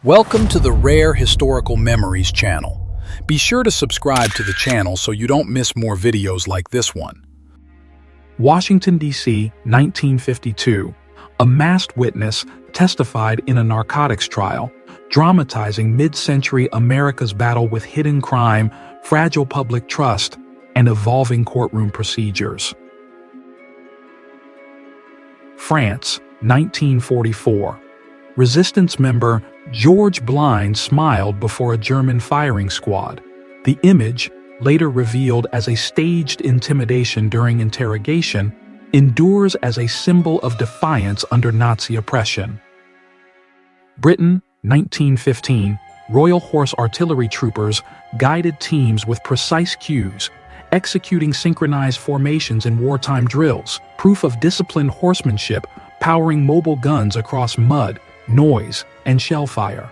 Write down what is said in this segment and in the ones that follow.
Welcome to the Rare Historical Memories channel. Be sure to subscribe to the channel so you don't miss more videos like this one. Washington, D.C., 1952. A masked witness testified in a narcotics trial, dramatizing mid-century America's battle with hidden crime, fragile public trust, and evolving courtroom procedures. France, 1944. Resistance member George Blind smiled before a German firing squad. The image, later revealed as a staged intimidation during interrogation, endures as a symbol of defiance under Nazi oppression. Britain, 1915. Royal Horse Artillery troopers guided teams with precise cues, executing synchronized formations in wartime drills, proof of disciplined horsemanship powering mobile guns across mud, noise, and shell fire.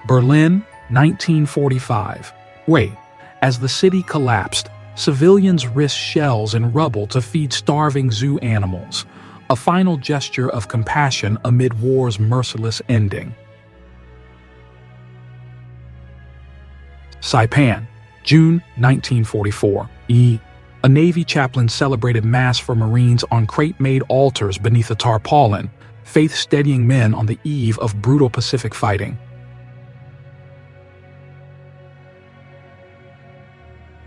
Berlin, 1945. As the city collapsed, civilians risked shells and rubble to feed starving zoo animals, a final gesture of compassion amid war's merciless ending. Saipan, June 1944. A Navy chaplain celebrated Mass for Marines on crate-made altars beneath a tarpaulin, faith-steadying men on the eve of brutal Pacific fighting.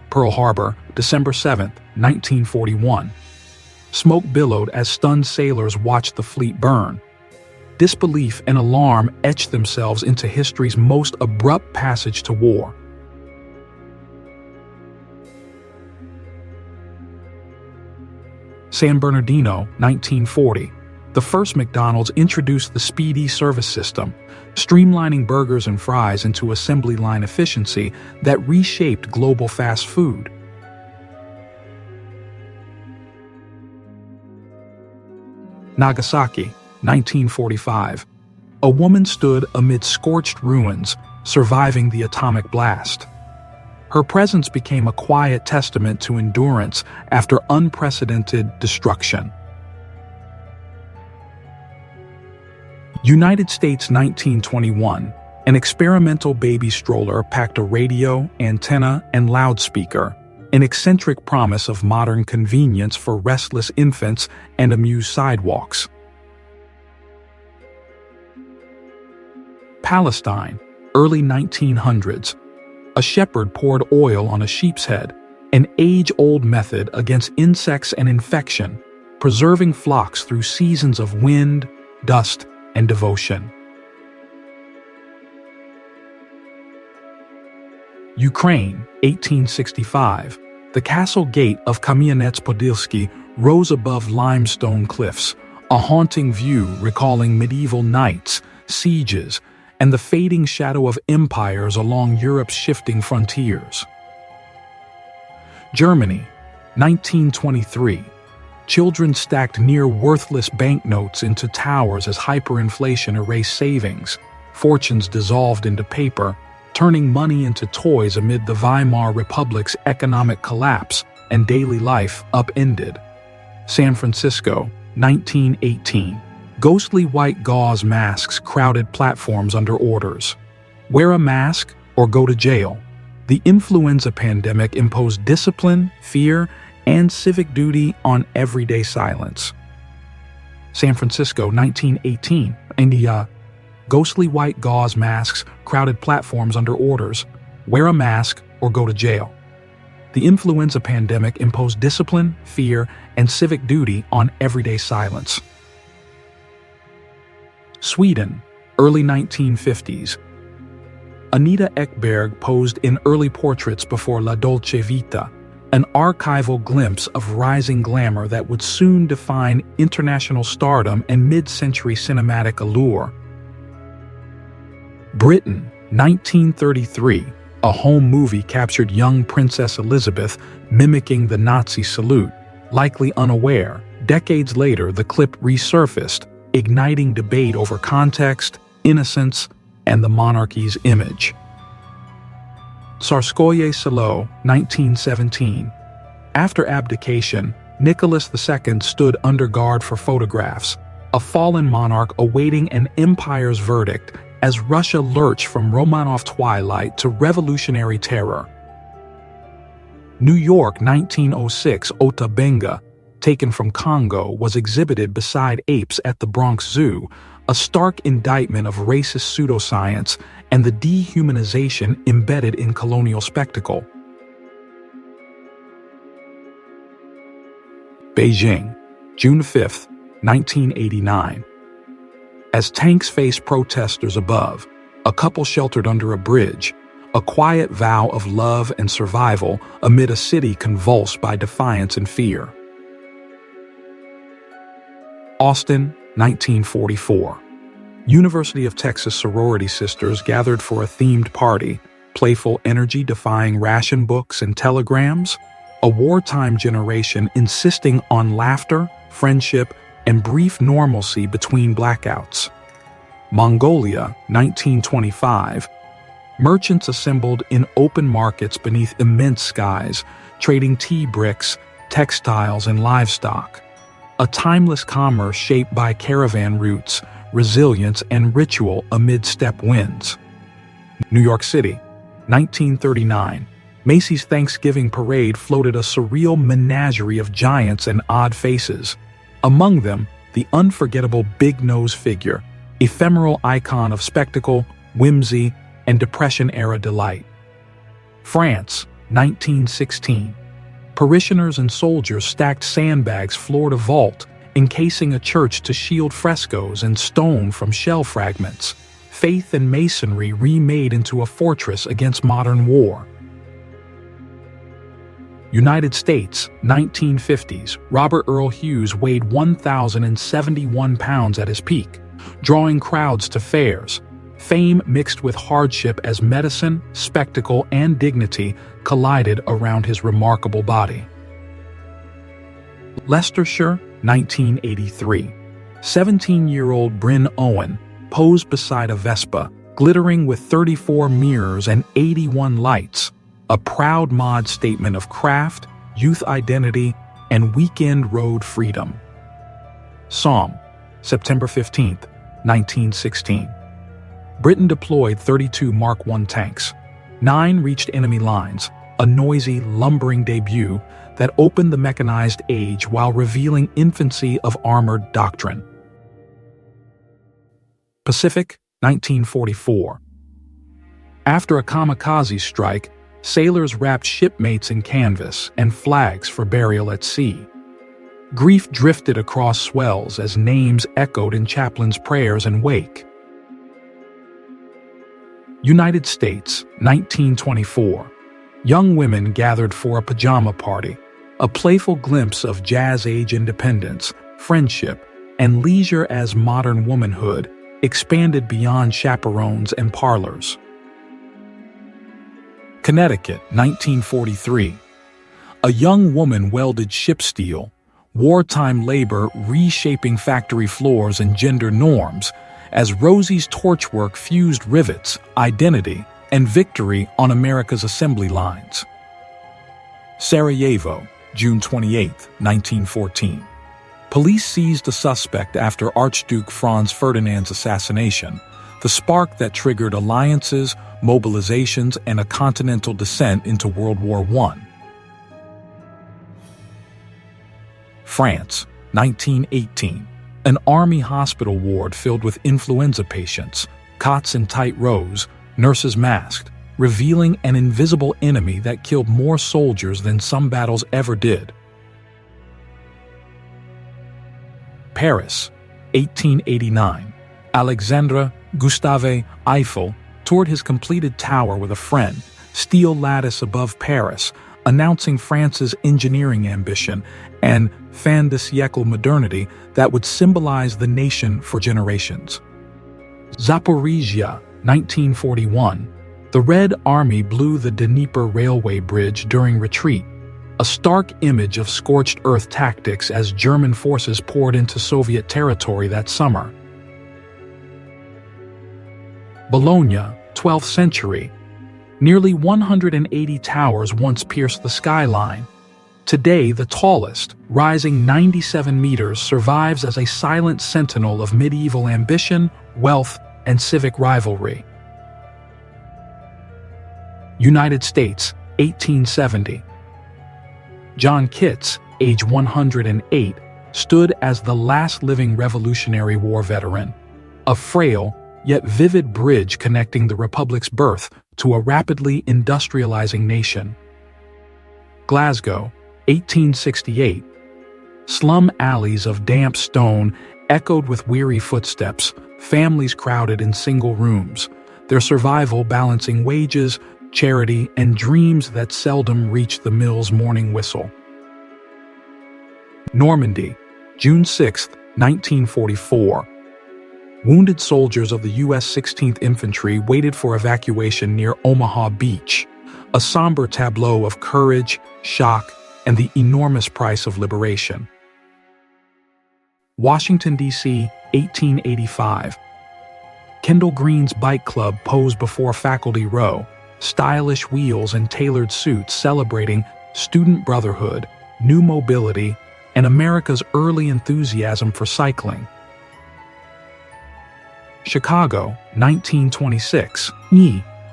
Pearl Harbor, December 7, 1941. Smoke billowed as stunned sailors watched the fleet burn. Disbelief and alarm etched themselves into history's most abrupt passage to war. San Bernardino, 1940. The first McDonald's introduced the speedy service system, streamlining burgers and fries into assembly line efficiency that reshaped global fast food. Nagasaki, 1945. A woman stood amid scorched ruins, surviving the atomic blast. Her presence became a quiet testament to endurance after unprecedented destruction. United States, 1921. An experimental baby stroller packed a radio, antenna, and loudspeaker, an eccentric promise of modern convenience for restless infants and amused sidewalks. Palestine, early 1900s. A shepherd poured oil on a sheep's head, an age-old method against insects and infection, preserving flocks through seasons of wind, dust, and devotion. Ukraine, 1865. The castle gate of Kamianets-Podilsky rose above limestone cliffs, a haunting view recalling medieval knights, sieges, and the fading shadow of empires along Europe's shifting frontiers. Germany, 1923. Children stacked near-worthless banknotes into towers as hyperinflation erased savings, fortunes dissolved into paper, turning money into toys amid the Weimar Republic's economic collapse and daily life upended. San Francisco, 1918. Ghostly white gauze masks crowded platforms under orders. Wear a mask or go to jail. The influenza pandemic imposed discipline, fear, and civic duty on everyday silence. San Francisco, 1918. India. Ghostly white gauze masks crowded platforms under orders. Wear a mask or go to jail. The influenza pandemic imposed discipline, fear, and civic duty on everyday silence. Sweden, early 1950s. Anita Ekberg posed in early portraits before La Dolce Vita, an archival glimpse of rising glamour that would soon define international stardom and mid-century cinematic allure. Britain, 1933. A home movie captured young Princess Elizabeth mimicking the Nazi salute. Likely unaware, decades later the clip resurfaced, igniting debate over context, innocence, and the monarchy's image. Tsarskoye Selo, 1917. After abdication, Nicholas II stood under guard for photographs, a fallen monarch awaiting an empire's verdict as Russia lurched from Romanov twilight to revolutionary terror. New York 1906 Ota Benga, taken from Congo, was exhibited beside apes at the Bronx Zoo, a stark indictment of racist pseudoscience and the dehumanization embedded in colonial spectacle. Beijing, June 5, 1989. As tanks faced protesters above, a couple sheltered under a bridge, a quiet vow of love and survival amid a city convulsed by defiance and fear. Austin, 1944. University of Texas sorority sisters gathered for a themed party, playful energy defying ration books and telegrams, a wartime generation insisting on laughter, friendship, and brief normalcy between blackouts. Mongolia, 1925. Merchants assembled in open markets beneath immense skies, trading tea bricks, textiles, and livestock. A timeless commerce shaped by caravan routes, resilience, and ritual amid steppe winds. New York City, 1939. Macy's Thanksgiving parade floated a surreal menagerie of giants and odd faces. Among them, the unforgettable Big Nose figure, ephemeral icon of spectacle, whimsy, and Depression-era delight. France, 1916. Parishioners and soldiers stacked sandbags floor to vault, encasing a church to shield frescoes and stone from shell fragments. Faith and masonry remade into a fortress against modern war. United States, 1950s. Robert Earl Hughes weighed 1,071 pounds at his peak, drawing crowds to fairs. Fame mixed with hardship as medicine, spectacle, and dignity collided around his remarkable body. Leicestershire, 1983. 17-year-old Bryn Owen posed beside a Vespa, glittering with 34 mirrors and 81 lights, a proud mod statement of craft, youth identity, and weekend road freedom. Somme, September 15, 1916. Britain deployed 32 Mark I tanks. 9 reached enemy lines, a noisy, lumbering debut that opened the mechanized age while revealing infancy of armored doctrine. Pacific, 1944. After a kamikaze strike, sailors wrapped shipmates in canvas and flags for burial at sea. Grief drifted across swells as names echoed in chaplains' prayers and wake. United States, 1924. Young women gathered for a pajama party, a playful glimpse of jazz-age independence, friendship, and leisure as modern womanhood expanded beyond chaperones and parlors. Connecticut, 1943. A young woman welded ship steel, wartime labor reshaping factory floors and gender norms, as Rosie's torchwork fused rivets, identity, and victory on America's assembly lines. Sarajevo, June 28, 1914. Police seized a suspect after Archduke Franz Ferdinand's assassination, the spark that triggered alliances, mobilizations, and a continental descent into World War I. France, 1918. An army hospital ward filled with influenza patients, cots in tight rows, nurses masked, revealing an invisible enemy that killed more soldiers than some battles ever did. Paris, 1889. Alexandre Gustave Eiffel toured his completed tower with a friend, steel lattice above Paris, announcing France's engineering ambition and fin de siècle modernity that would symbolize the nation for generations. Zaporizhia, 1941. The Red Army blew the Dnieper railway bridge during retreat, a stark image of scorched earth tactics as German forces poured into Soviet territory that summer. Bologna, 12th century. Nearly 180 towers once pierced the skyline. Today, the tallest, rising 97 meters, survives as a silent sentinel of medieval ambition, wealth, and civic rivalry. United States, 1870. John Kitts, age 108, stood as the last living Revolutionary War veteran, a frail yet vivid bridge connecting the Republic's birth to a rapidly industrializing nation. Glasgow, 1868. Slum alleys of damp stone echoed with weary footsteps, families crowded in single rooms, their survival balancing wages, charity, and dreams that seldom reached the mill's morning whistle. Normandy, June 6, 1944. Wounded soldiers of the U.S. 16th Infantry waited for evacuation near Omaha Beach, a somber tableau of courage, shock, and the enormous price of liberation. Washington, D.C., 1885. Kendall Green's bike club posed before Faculty Row, stylish wheels and tailored suits celebrating student brotherhood, new mobility, and America's early enthusiasm for cycling. Chicago, 1926.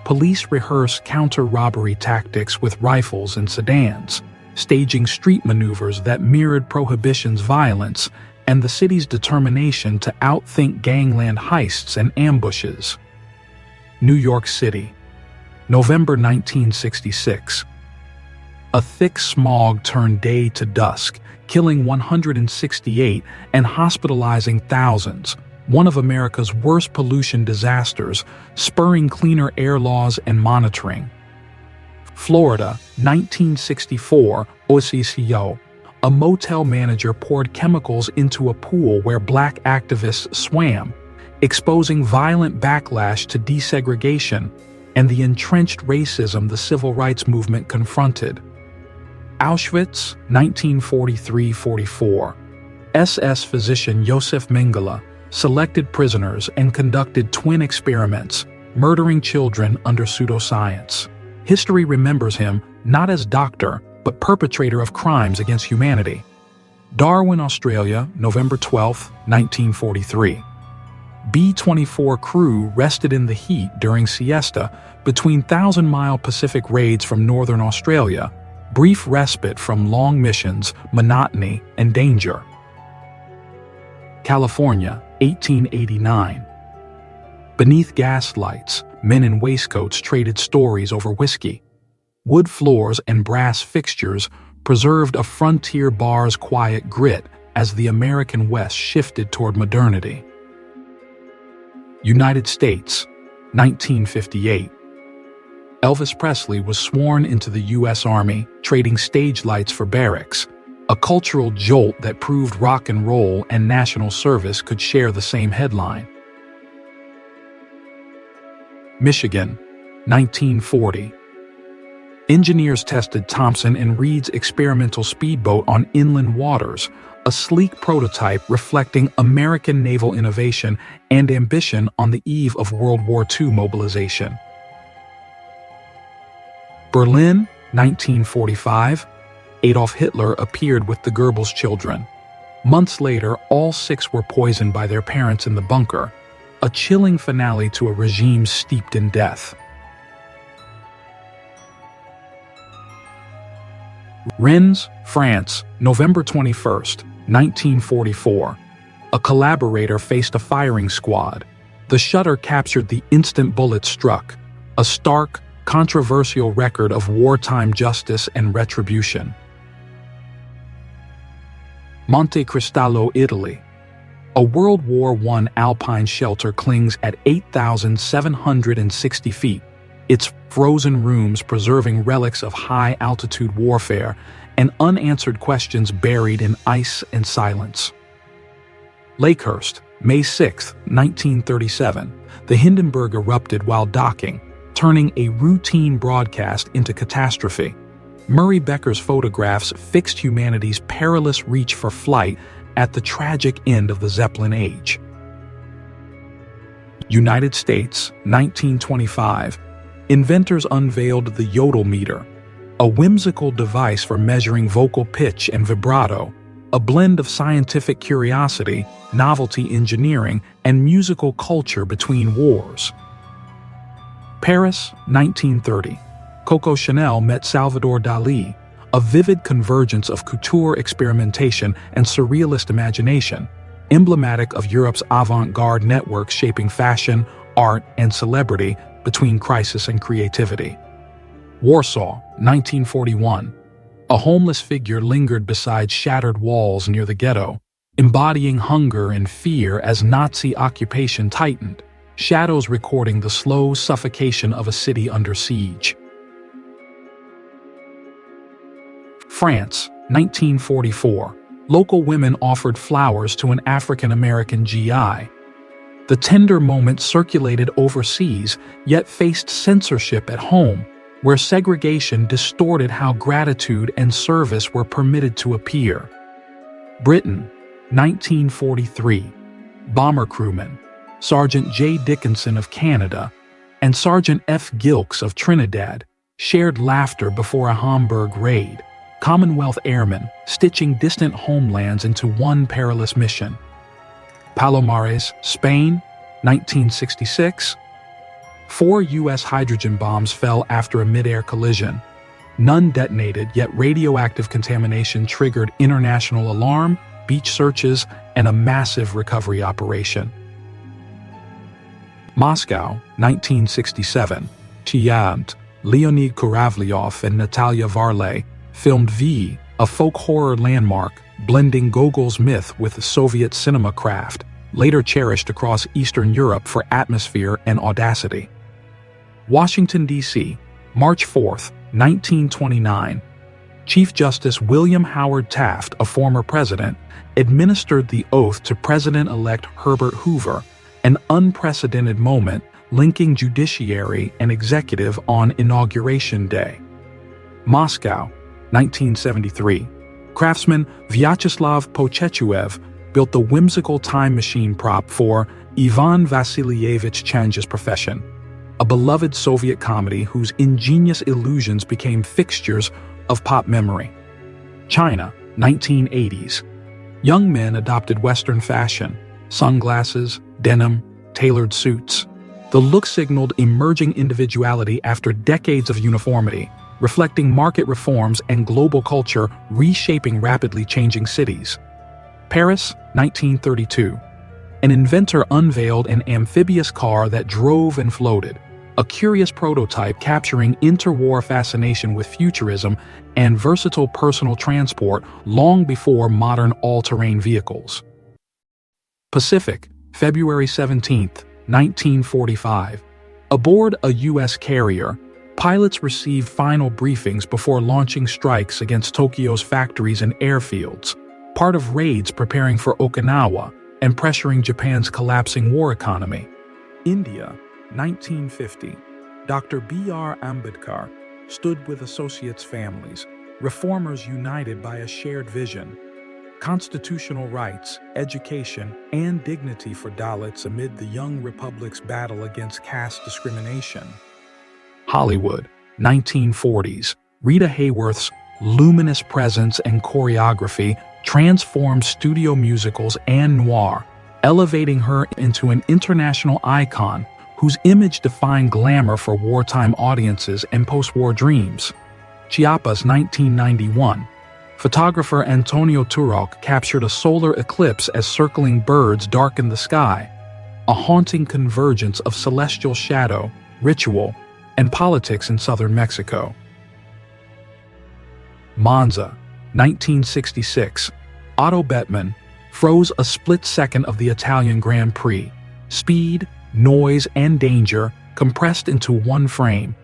Police rehearse counter-robbery tactics with rifles and sedans, staging street maneuvers that mirrored Prohibition's violence and the city's determination to outthink gangland heists and ambushes. New York City, November 1966. A thick smog turned day to dusk, killing 168 and hospitalizing thousands, one of America's worst pollution disasters, spurring cleaner air laws and monitoring. Florida, 1964, Osceola. A motel manager poured chemicals into a pool where black activists swam, exposing violent backlash to desegregation and the entrenched racism the civil rights movement confronted. Auschwitz, 1943-44. SS physician Josef Mengele selected prisoners and conducted twin experiments, murdering children under pseudoscience. History remembers him not as doctor, but perpetrator of crimes against humanity. Darwin, Australia, November 12, 1943. B-24 crew rested in the heat during siesta between 1,000-mile Pacific raids from northern Australia, brief respite from long missions, monotony, and danger. California, 1889. Beneath gas lights, men in waistcoats traded stories over whiskey. Wood floors and brass fixtures preserved a frontier bar's quiet grit as the American West shifted toward modernity. United States, 1958. Elvis Presley was sworn into the U.S. Army, trading stage lights for barracks, a cultural jolt that proved rock and roll and national service could share the same headline. Michigan, 1940. Engineers tested Thompson and Reed's experimental speedboat on inland waters, a sleek prototype reflecting American naval innovation and ambition on the eve of World War II mobilization. Berlin, 1945. Adolf Hitler appeared with the Goebbels children. Months later, all 6 were poisoned by their parents in the bunker, a chilling finale to a regime steeped in death. Rennes, France, November 21, 1944. A collaborator faced a firing squad. The shutter captured the instant bullet struck, a stark, controversial record of wartime justice and retribution. Monte Cristallo, Italy. A World War I alpine shelter clings at 8,760 feet, its frozen rooms preserving relics of high-altitude warfare and unanswered questions buried in ice and silence. Lakehurst, May 6, 1937. The Hindenburg erupted while docking, turning a routine broadcast into catastrophe. Murray Becker's photographs fixed humanity's perilous reach for flight at the tragic end of the Zeppelin age. United States, 1925. Inventors unveiled the yodel meter, a whimsical device for measuring vocal pitch and vibrato, a blend of scientific curiosity, novelty engineering, and musical culture between wars. Paris, 1930. Coco Chanel met Salvador Dalí, a vivid convergence of couture experimentation and surrealist imagination, emblematic of Europe's avant-garde network shaping fashion, art, and celebrity between crisis and creativity. Warsaw, 1941. A homeless figure lingered beside shattered walls near the ghetto, embodying hunger and fear as Nazi occupation tightened, shadows recording the slow suffocation of a city under siege. France, 1944. Local women offered flowers to an African-American GI. The tender moment circulated overseas, yet faced censorship at home, where segregation distorted how gratitude and service were permitted to appear. Britain, 1943. Bomber crewmen, Sergeant J. Dickinson of Canada and Sergeant F. Gilkes of Trinidad, shared laughter before a Hamburg raid, Commonwealth airmen stitching distant homelands into one perilous mission. Palomares, Spain, 1966. 4 U.S. hydrogen bombs fell after a mid-air collision. None detonated, yet radioactive contamination triggered international alarm, beach searches, and a massive recovery operation. Moscow, 1967. Chiant, Leonid Kuravlyov and Natalia Varley filmed V, a folk horror landmark blending Gogol's myth with the Soviet cinema craft, later cherished across Eastern Europe for atmosphere and audacity. Washington, D.C., March 4, 1929. Chief Justice William Howard Taft, a former president, administered the oath to President-elect Herbert Hoover, an unprecedented moment linking judiciary and executive on Inauguration Day. Moscow, 1973. Craftsman Vyacheslav Pochechuev built the whimsical time machine prop for Ivan Vasilievich Change's Profession, a beloved Soviet comedy whose ingenious illusions became fixtures of pop memory. China, 1980s. Young men adopted Western fashion, sunglasses, denim, tailored suits. The look signaled emerging individuality after decades of uniformity, reflecting market reforms and global culture reshaping rapidly changing cities. Paris, 1932. An inventor unveiled an amphibious car that drove and floated, a curious prototype capturing interwar fascination with futurism and versatile personal transport long before modern all-terrain vehicles. Pacific, February 17, 1945. Aboard a U.S. carrier, pilots received final briefings before launching strikes against Tokyo's factories and airfields, part of raids preparing for Okinawa and pressuring Japan's collapsing war economy. India, 1950. Dr. B.R. Ambedkar stood with associates' families, reformers united by a shared vision. Constitutional rights, education, and dignity for Dalits amid the young republic's battle against caste discrimination. Hollywood, 1940s. Rita Hayworth's luminous presence and choreography transformed studio musicals and noir, elevating her into an international icon whose image defined glamour for wartime audiences and post-war dreams. Chiapas, 1991. Photographer Antonio Turok captured a solar eclipse as circling birds darkened the sky, a haunting convergence of celestial shadow, ritual, and politics in southern Mexico. Monza, 1966. Otto Bettmann froze a split second of the Italian Grand Prix. Speed, noise, and danger compressed into one frame,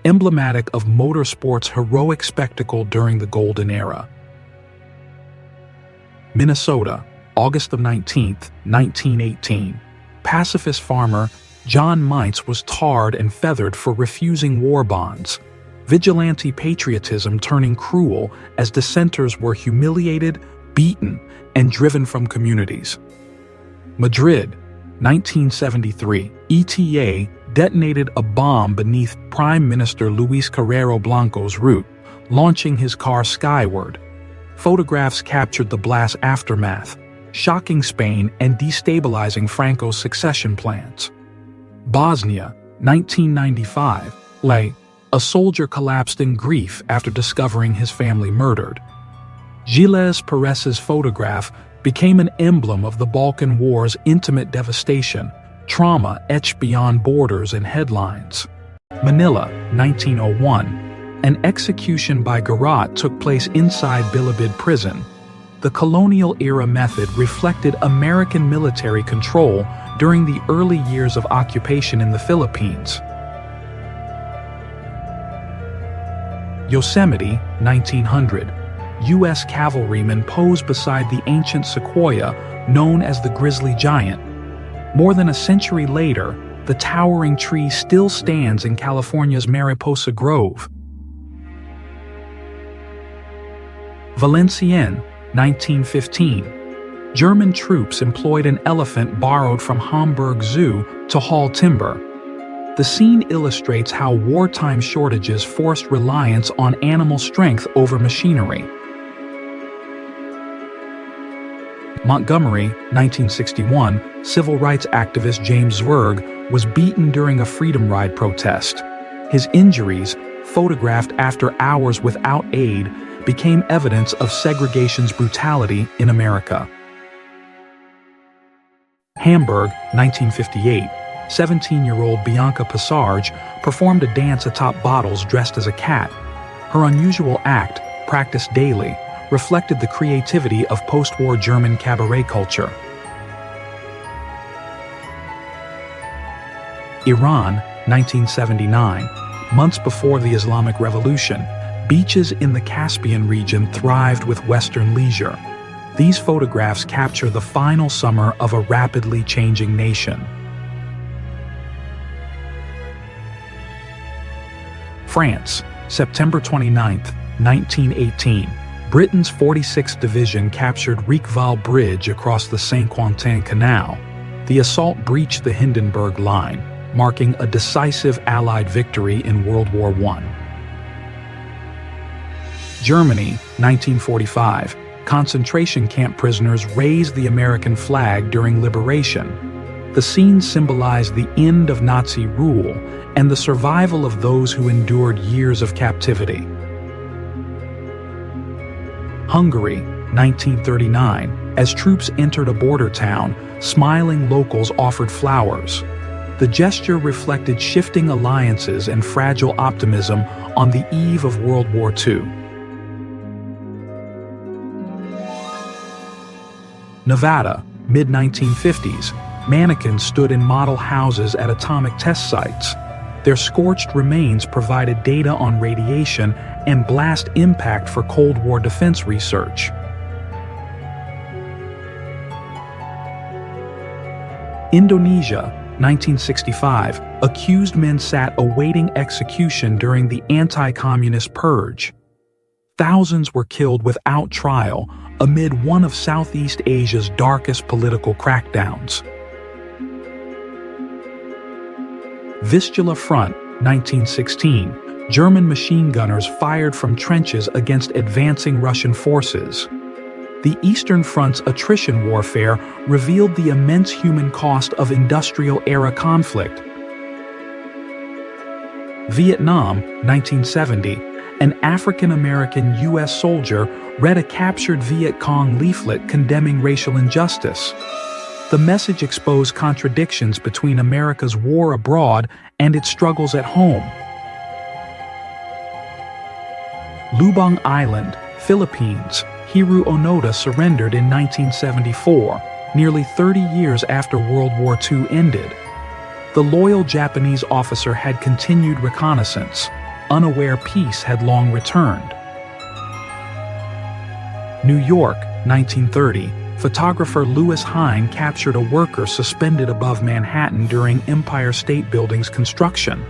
emblematic of motorsport's heroic spectacle during the Golden Era. Minnesota, August 19, 1918. Pacifist farmer John Meintz was tarred and feathered for refusing war bonds, vigilante patriotism turning cruel as dissenters were humiliated, beaten, and driven from communities. Madrid, 1973. ETA detonated a bomb beneath Prime Minister Luis Carrero Blanco's route, launching his car skyward. Photographs captured the blast's aftermath, shocking Spain and destabilizing Franco's succession plans. Bosnia, 1995. A soldier collapsed in grief after discovering his family murdered. Gilles Perez's photograph became an emblem of the Balkan War's intimate devastation, trauma etched beyond borders and headlines. Manila, 1901. An execution by garrote took place inside Bilibid prison. The colonial-era method reflected American military control during the early years of occupation in the Philippines. Yosemite, 1900. U.S. cavalrymen posed beside the ancient sequoia known as the grizzly giant. More than a century later, the towering tree still stands in California's Mariposa Grove. Valenciennes, 1915. German troops employed an elephant borrowed from Hamburg Zoo to haul timber. The scene illustrates how wartime shortages forced reliance on animal strength over machinery. Montgomery, 1961, civil rights activist James Zwerg was beaten during a Freedom Ride protest. His injuries, photographed after hours without aid, became evidence of segregation's brutality in America. Hamburg, 1958. 17-year-old Bianca Passarge performed a dance atop bottles dressed as a cat. Her unusual act, practiced daily, reflected the creativity of post-war German cabaret culture. Iran, 1979. Months before the Islamic Revolution, beaches in the Caspian region thrived with Western leisure. These photographs capture the final summer of a rapidly changing nation. France, September 29, 1918. Britain's 46th Division captured Riqueval Bridge across the Saint-Quentin Canal. The assault breached the Hindenburg Line, marking a decisive Allied victory in World War I. Germany, 1945. Concentration camp prisoners raised the American flag during liberation. The scene symbolized the end of Nazi rule and the survival of those who endured years of captivity. Hungary, 1939. As troops entered a border town, smiling locals offered flowers. The gesture reflected shifting alliances and fragile optimism on the eve of World War II. Nevada, mid-1950s. Mannequins stood in model houses at atomic test sites. Their scorched remains provided data on radiation and blast impact for Cold War defense research. Indonesia, 1965. Accused men sat awaiting execution during the anti-communist purge. Thousands were killed without trial amid one of Southeast Asia's darkest political crackdowns. Vistula Front, 1916. German machine gunners fired from trenches against advancing Russian forces. The Eastern Front's attrition warfare revealed the immense human cost of industrial-era conflict. Vietnam, 1970. An African-American U.S. soldier read a captured Viet Cong leaflet condemning racial injustice. The message exposed contradictions between America's war abroad and its struggles at home. Lubang Island, Philippines. Hiru Onoda surrendered in 1974, nearly 30 years after World War II ended. The loyal Japanese officer had continued reconnaissance, unaware peace had long returned. New York, 1930. Photographer Louis Hine captured a worker suspended above Manhattan during Empire State Building's construction.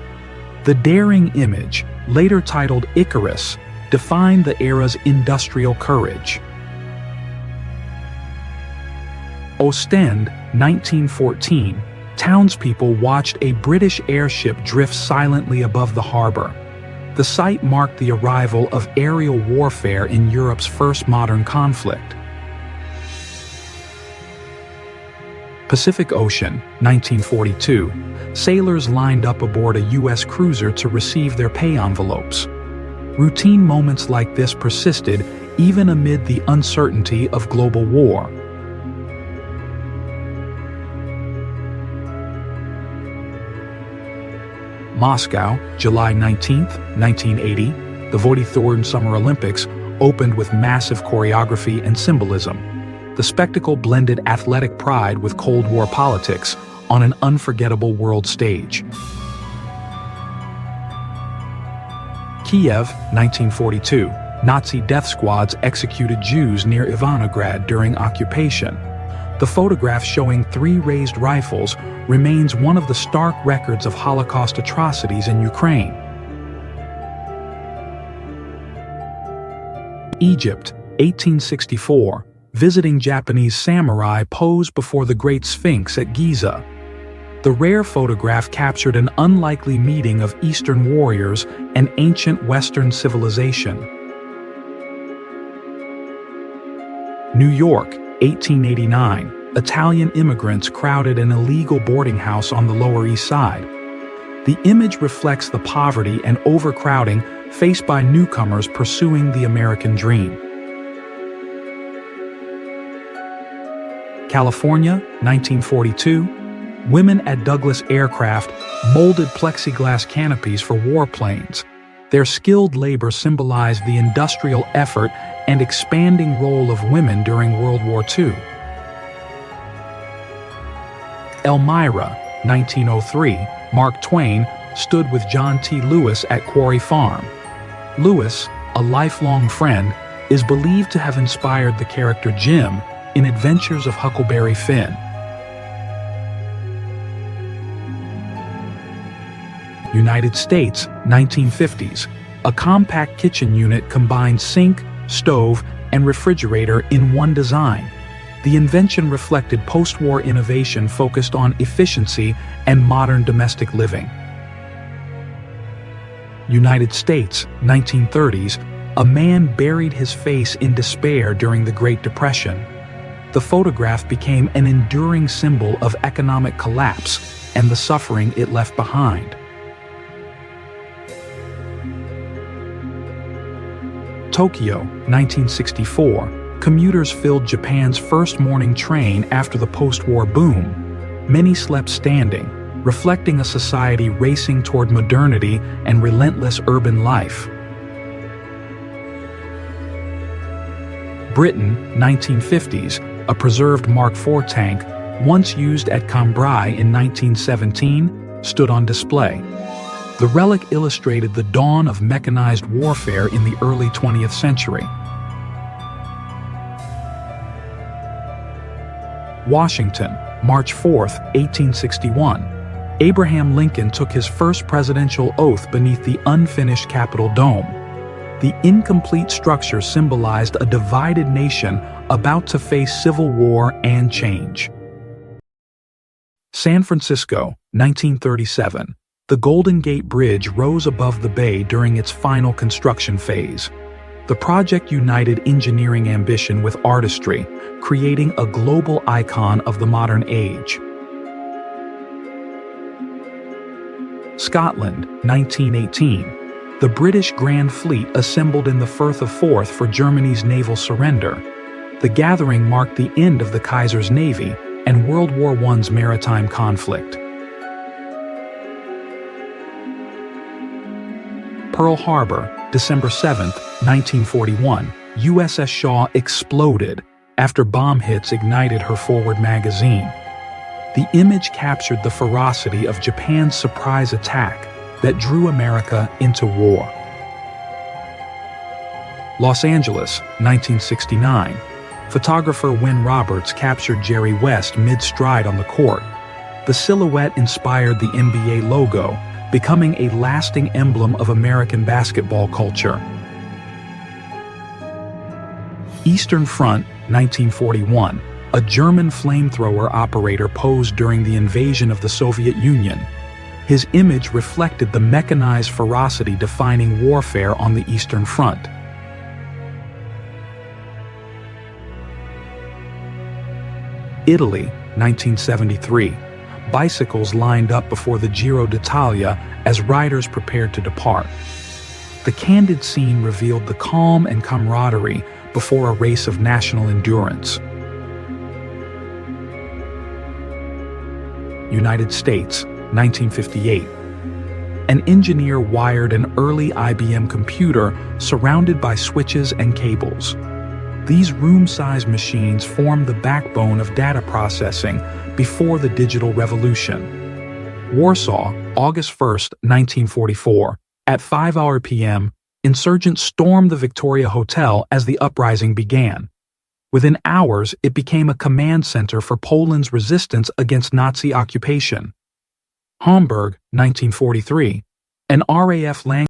The daring image, later titled Icarus, defined the era's industrial courage. Ostend, 1914. Townspeople watched a British airship drift silently above the harbor. The The site marked the arrival of aerial warfare in Europe's first modern conflict. Pacific Ocean, 1942. Sailors lined up aboard a U.S. cruiser to receive their pay envelopes. Routine moments like this persisted even amid the uncertainty of global war. Moscow, July 19, 1980, the Wartime Summer Olympics opened with massive choreography and symbolism. The spectacle blended athletic pride with Cold War politics on an unforgettable world stage. Kiev, 1942. Nazi death squads executed Jews near Ivanograd during occupation. The photograph showing 3 raised rifles remains one of the stark records of Holocaust atrocities in Ukraine. Egypt, 1864. Visiting Japanese samurai pose before the Great Sphinx at Giza. The rare photograph captured an unlikely meeting of Eastern warriors and ancient Western civilization. New York, 1889. Italian immigrants crowded an illegal boarding house on the Lower East Side. The image reflects the poverty and overcrowding faced by newcomers pursuing the American dream. California, 1942. Women at Douglas Aircraft molded plexiglass canopies for warplanes. Their skilled labor symbolized the industrial effort and expanding role of women during World War II. Elmira, 1903. Mark Twain stood with John T. Lewis at Quarry Farm. Lewis, a lifelong friend, is believed to have inspired the character Jim in Adventures of Huckleberry Finn. United States, 1950s. A compact kitchen unit combined sink, stove, and refrigerator in one design. The invention reflected post-war innovation focused on efficiency and modern domestic living. United States, 1930s. A man buried his face in despair during the Great Depression. The photograph became an enduring symbol of economic collapse and the suffering it left behind. Tokyo, 1964. Commuters filled Japan's first morning train after the post-war boom. Many slept standing, reflecting a society racing toward modernity and relentless urban life. Britain, 1950s. A preserved Mark IV tank, once used at Cambrai in 1917, stood on display. The relic illustrated the dawn of mechanized warfare in the early 20th century. Washington, March 4, 1861. Abraham Lincoln took his first presidential oath beneath the unfinished Capitol dome. The incomplete structure symbolized a divided nation about to face civil war and change. San Francisco, 1937. The Golden Gate Bridge rose above the bay during its final construction phase. The project united engineering ambition with artistry, creating a global icon of the modern age. Scotland, 1918. The British Grand Fleet assembled in the Firth of Forth for Germany's naval surrender. The gathering marked the end of the Kaiser's navy and World War I's maritime conflict. Pearl Harbor, December 7, 1941. USS Shaw exploded after bomb hits ignited her forward magazine. The image captured the ferocity of Japan's surprise attack that drew America into war. Los Angeles, 1969. Photographer Wynne Roberts captured Jerry West mid-stride on the court. The silhouette inspired the NBA logo, becoming a lasting emblem of American basketball culture. Eastern Front, 1941. A German flamethrower operator posed during the invasion of the Soviet Union. His image reflected the mechanized ferocity defining warfare on the Eastern Front. Italy, 1973. Bicycles lined up before the Giro d'Italia as riders prepared to depart. The candid scene revealed the calm and camaraderie before a race of national endurance. United States, 1958. An engineer wired an early IBM computer surrounded by switches and cables. These room-sized machines formed the backbone of data processing before the digital revolution. Warsaw, August 1, 1944. At 5 p.m., insurgents stormed the Victoria Hotel as the uprising began. Within hours, it became a command center for Poland's resistance against Nazi occupation. Hamburg, 1943. An RAF language